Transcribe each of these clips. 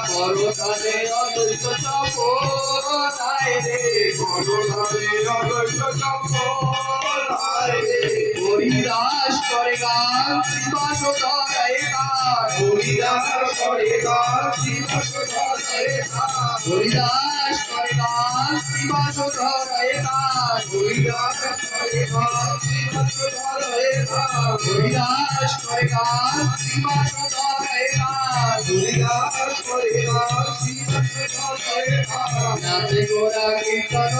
পরকালে অদ্বৈত সম্প্রদায় রে হরিদাস করে গান শ্রীবাসোদরায় গান হরিদাস করে গান শ্রীবাসোদরায় গান হরিদাস করে গান শ্রীবাসোদরায় গান হরিদাস করে গান শ্রীবাসোদরায় গান হরিদাস করে গান শ্রীবাসোদরায় গান হরিদাস করে গান শ্রীবাসোদরায় গান নাচে গোরা কীর্তন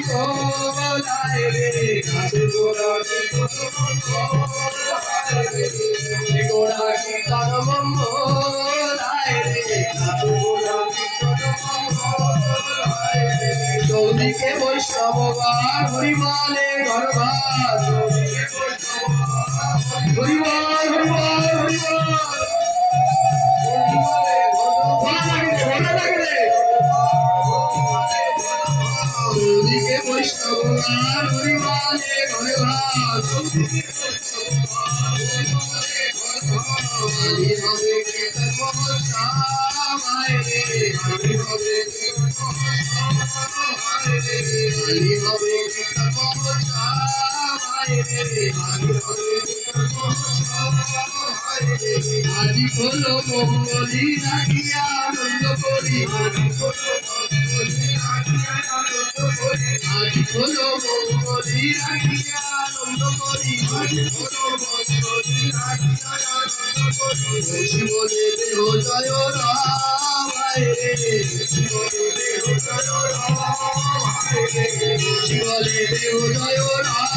মঙ্গলায় রে নাচে গোরা গোরা কীর্তন মঙ্গলায় রে চৌদিকে বৈষ্ণব গান হরিবলে গর্ভার হরিবল হরিবল চৌদিকে বৈষ্ণব গান হরিবলে গর্ভার হরি হবে কীর্তন মহোৎসবায় রে হরি হবে হরি হবে কীর্তন মহোৎসবায় রে হরি হবে কীর্তন মহোৎসবায় রে আজি হলো মঙ্গলি রাখিয়া আনন্দ করি আজি হলো মঙ্গলি রাখিয়া আনন্দ করি জীবনে দেহ জয় রাম রে জীবনে দেহ জয় রাম।